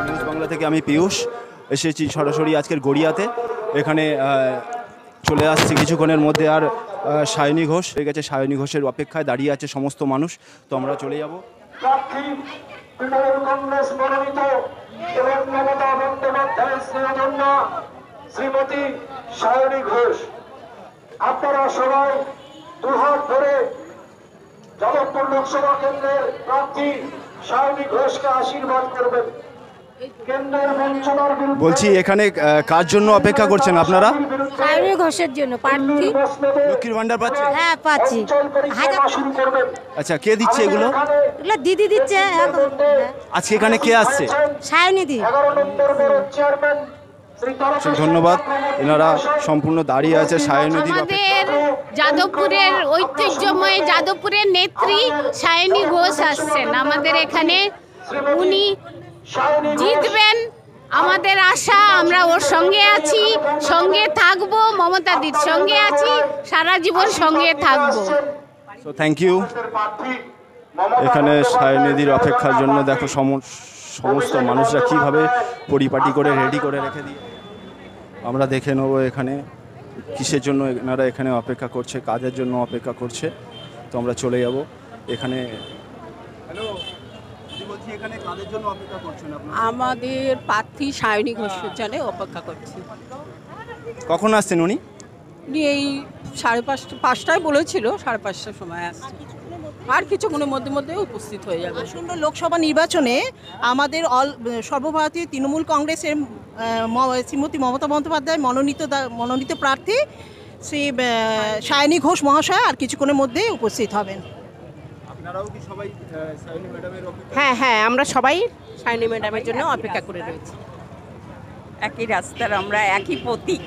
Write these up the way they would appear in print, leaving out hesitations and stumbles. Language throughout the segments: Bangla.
নিউজ বাংলা থেকে আমি পীয়ূষ এসেছি সরাসরি আজকের গড়িয়াতে। এখানে চলে আসছি কিছুক্ষণের মধ্যে। আর সায়নী ঘোষ হয়ে গেছে, সায়নী ঘোষের অপেক্ষায় দাঁড়িয়ে আছে সমস্ত মানুষ। তো আমরা চলে যাব। শ্রীমতী সায়নী ঘোষ, আপনারা সবাই দুহাত ধরে যাদবপুর লোকসভা কেন্দ্রের প্রার্থী সায়নী ঘোষকে আশীর্বাদ করবেন। বলছি এখানে কার জন্য অপেক্ষা করছেন আপনারা? সায়নী ঘোষের জন্য প্রার্থী। লক্ষ্মীর ভান্ডার পাচ্ছেন? হ্যাঁ পাচ্ছি। আচ্ছা, কে দিচ্ছে এগুলো? এগুলো দিদি দিচ্ছে। আজকে এখানে কে আসছে? সায়নী দি। ধন্যবাদ। এনারা সম্পূর্ণ দাঁড়িয়ে আছে সায়নী দি। আমাদের যাদবপুরের ঐতিহ্যময় যাদবপুরের নেত্রী সায়নী ঘোষ আসছেন আমাদের এখানে। উনি জিতবেন আমাদের আশা, আমরা ওর সঙ্গে আছি, সঙ্গে থাকবো, মমতাদির সঙ্গে আছি, সারা জীবন সঙ্গে থাকবো। So thank you. এখানে সায়নীদির অপেক্ষার জন্য দেখো সমস্ত মানুষরা কিভাবে পরিপাটি করে রেডি করে রেখে দিয়ে। আমরা দেখে নেব এখানে কিসের জন্য এনারা এখানে অপেক্ষা করছে, কাজের জন্য অপেক্ষা করছে। তো আমরা চলে যাব এখানে। হ্যালো, বলছি এখানে কাজের জন্য অপেক্ষা করছেন আপনারা? আমাদের প্রার্থী সায়নী ঘোষের জন্য অপেক্ষা করছি। কখন আসছেন উনি? উনি এই 5:30টায় বলেছিল, 5:30টার সময় আসছে। আর কিছুক্ষণের মধ্যে উপস্থিত হয়ে যাবে। আসন্ন লোকসভা নির্বাচনে আমাদের সর্বভারতীয় তৃণমূল কংগ্রেসের শ্রীমতী মমতা বন্দ্যোপাধ্যায় মনোনীত প্রার্থী শ্রী সায়নী ঘোষ মহাশয় আর কিছুক্ষণের মধ্যে উপস্থিত হবেন। আপনারাও কি সবাই সায়নী ম্যাডামের অপেক্ষা? হ্যাঁ, আমরা সবাই সায়নী ম্যাডামের জন্য অপেক্ষা করে রয়েছি। একই রাস্তার আমরা, একই প্রতীক।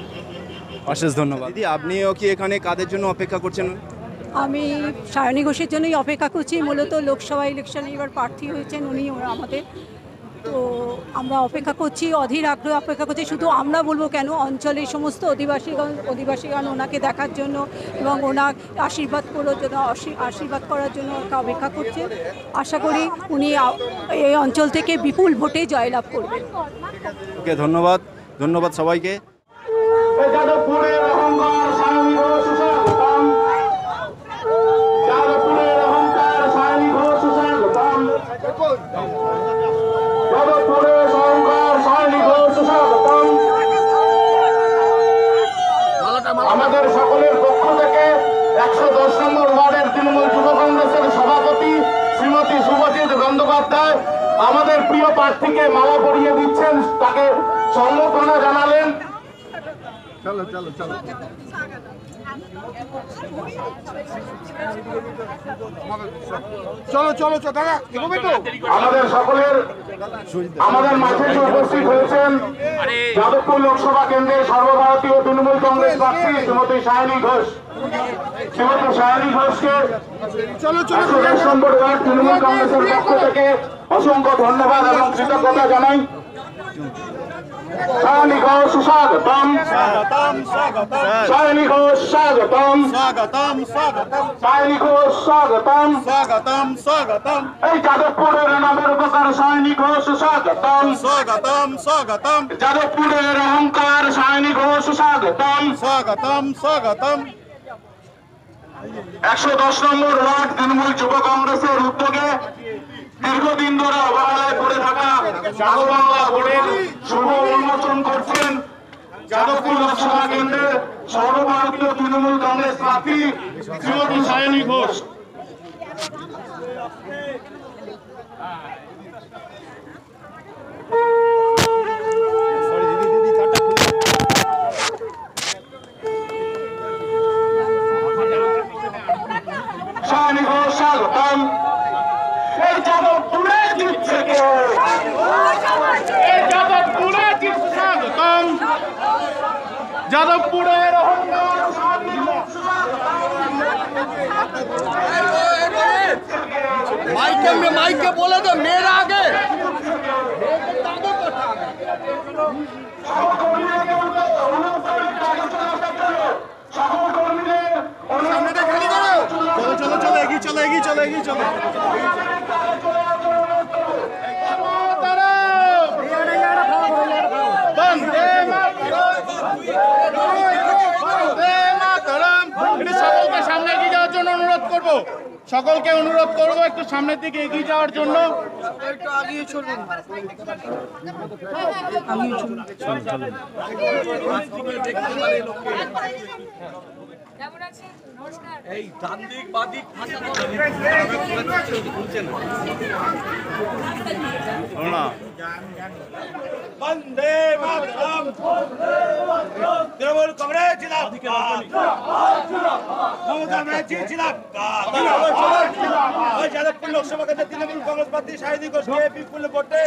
অশেষ ধন্যবাদ। দিদি, আপনিও কি এখানে কাদের জন্য অপেক্ষা করছেন? আমি সায়নী ঘোষের জন্যই অপেক্ষা করছি। মূলত লোকসভা ইলেকশনে এবার প্রার্থী হয়েছেন উনি আমাদের। তো আমরা অপেক্ষা করছি, অধীর আগ্রহে অপেক্ষা করছি। শুধু আমরা বলবো কেন, অঞ্চলের সমস্ত অধিবাসীগণ ওনাকে দেখার জন্য এবং ওনার আশীর্বাদ করার জন্য অপেক্ষা করছে। আশা করি উনি এই অঞ্চল থেকে বিপুল ভোটে জয়লাভ করবেন। ওকে, ধন্যবাদ। ধন্যবাদ সবাইকে। আমাদের সকলের পক্ষ থেকে 110 নম্বর ওয়ার্ডের তৃণমূল যুব কংগ্রেসের সভাপতি শ্রীমতী শুভজিৎ বন্দ্যোপাধ্যায় আমাদের প্রিয় প্রার্থীকে মালা পরিয়ে দিচ্ছেন, তাকে সম্বর্ধনা জানালেন। চলো চলো চলো। চলো চলো দাদা, আমাদের সকলের আমাদের মাঝে উপস্থিত হয়েছেন যাদবপুর লোকসভা কেন্দ্রের সর্বভারতীয় তৃণমূল কংগ্রেস প্রার্থী শ্রীমতী সায়নী ঘোষ। শ্রীমতী সায়নী ঘোষকে 110 নম্বর ওয়ার্ড তৃণমূল কংগ্রেসের পক্ষ থেকে অসংখ্য ধন্যবাদ এবং কৃতজ্ঞতা জানাই। সায়নী ঘোষ স্বাগতম, সায়নী ঘোষ স্বাগতম, সায়নী ঘোষ স্বাগতম, স্বাগতম। এই যাদবপুরের নামের উপকার সায়নী ঘোষ স্বাগতম, স্বাগতম। যাদবপুরের অহংকার সায়নী ঘোষ স্বাগতম, স্বাগতম। 110 নম্বর ওয়ার্ড তৃণমূল যুব কংগ্রেসের উদ্যোগে দীর্ঘদিন ধরে অবহেলায় পড়ে থাকা বাংলা বোর্ডের শুভ উন্মোচন করছেন যাদবপুর লোকসভা কেন্দ্রের সর্বভারতীয় তৃণমূল কংগ্রেস প্রার্থী শ্রীমতী সায়নী ঘোষ। সায়নী ঘোষ স্বাগতম। এই যাদবপুরে জিতছে কে? এই যাদবপুরে জিতছে স্বাগতম। যাদবপুরের মাইকে বলে দে, মেয়েরা আগে। সহকর্মীরা চলো এগিয়ে চলো। সকলকে সামনে এগিয়ে যাওয়ার জন্য অনুরোধ করবো, সকলকে অনুরোধ করবো একটু সামনের দিকে এগিয়ে যাওয়ার জন্য। এই ডান দিক বাঁ দিক বন্দে মাতরম, তৃণমূল কংগ্রেস জিন্দাবাদ, মমতা ব্যানার্জি জিন্দাবাদ, যাদবপুর লোকসভা কেন্দ্রে তৃণমূল কংগ্রেস প্রার্থী শাহিনী ঘোষকে বিপুল ভোটে,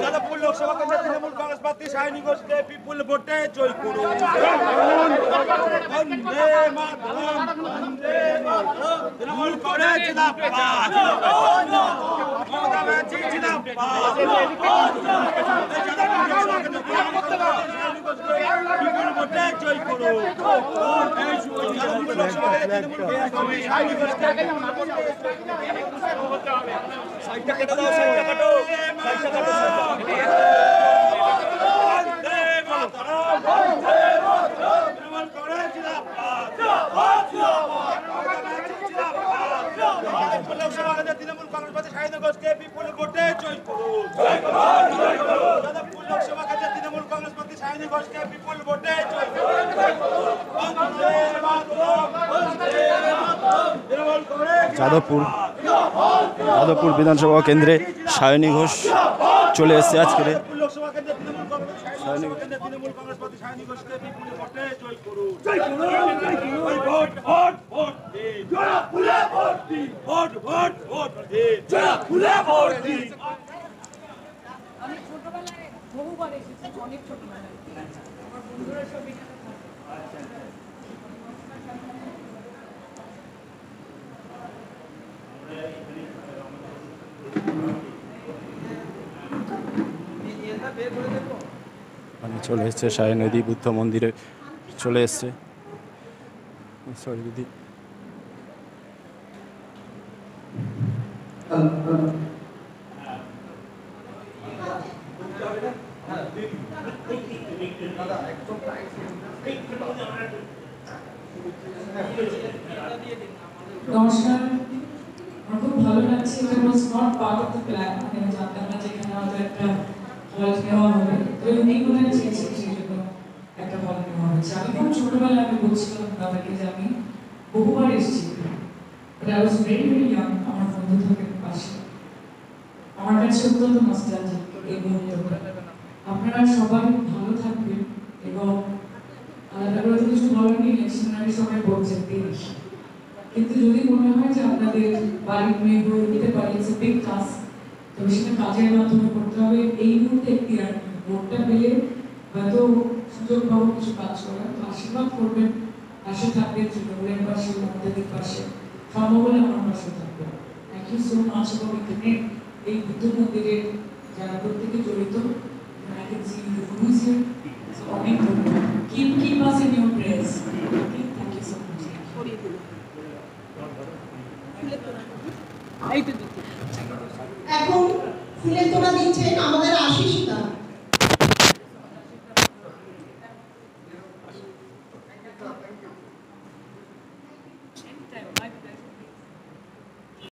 যাদবপুর লোকসভা কেন্দ্রে তৃণমূল কংগ্রেস প্রার্থী শাহিনী ঘোষকে বিপুল ভোটে জয় করুন। বন্দে মাতরম, তৃণমূল কংগ্রেস জিন্দাবাদ, মমতা ব্যানার্জি জিন্দাবাদ, বিপুল ভোটে জয় করুন। সাইডটা কেটে দাও, সাইডটা কাটো, সাইডটা কাটো। বন্দে মাতরম, তৃণমূল কংগ্রেস জিন্দাবাদ, লোকসভা কেন্দ্রে তৃণমূল কংগ্রেস প্রার্থী শাহিনী ঘোষকে বিপুল ভোটে জয় করুন। যাদবপুর লোকসভা কেন্দ্রে তৃণমূল কংগ্রেস প্রার্থী শাহিনী ঘোষকে বিপুল ভোটে জয় করুন। বন্দে মাতরম, তৃণমূল কংগ্রেস যাদবপুর বিধানসভা কেন্দ্রে শায়নী ঘোষ চলে এসেছে আজকে। লোকসভা কেন্দ্রে তৃণমূল কংগ্রেস প্রার্থী শাহিনী ঘোষকে বিপুল ভোটে জয় করুন। ভোট ভোট ভোট দিন, ফুলে ভোট দিন, ভোট ভোট ভোট দিন, ফুলে ভোট দিন। আমি ছোটবেলায় বহুবার এসেছি, অনেক ছোটবেলায় আমার বন্ধুরা সব এখানে মানে চলে এসছে সায়নদী বুদ্ধ মন্দিরে চলে এসছে। সরি দিদি, নমস্কার, আমার খুব ভালো লাগছে। এটা was not part of the plan. আমি জানতাম না যেখানে আমাদের একটা হল নেওয়া হবে, তো এই কথা চেয়েছি, সেই জন্য একটা হল নেওয়া হয়েছে। আমি খুব ছোটবেলায় আমি বলছিলাম দাদাকে যে আমি বহুবার এসেছি, but I was very very young. আমার বন্ধু থাকেন পাশে, আমার কাছে অত্যন্ত নস্টালজিক এই মুহূর্তটা। আপনারা সবাই ভালো থাকবেন এবং আলাদা করে তো কিছু বলার নেই, ইলেকশনের আগে সবাই বলছেন দেশ, কিন্তু যদি মনে হয় যে আপনাদের বাড়ির মেয়ে হয়ে দিতে পারি, ইটস এ বিগ টাস্ক, তবে সেটা কাজের মাধ্যমে করতে হবে। এই মুহূর্তে একটি আর ভোটটা পেলে হয়তো সুযোগ পাবো কিছু কাজ করার, তো আশীর্বাদ করবেন, পাশে থাকবেন, তৃণমূলের পাশে, আমাদের পাশে, সম্ভব হলে আমার পাশে থাকবেন। Thank you so much. এবং এখানে এই বুদ্ধ মন্দিরের যারা প্রত্যেকে জড়িত, অনেক ধন্যবাদ। Keep us in your prayers. Thank you so much. এখন ফুলের তোড়া দিচ্ছেন আমাদের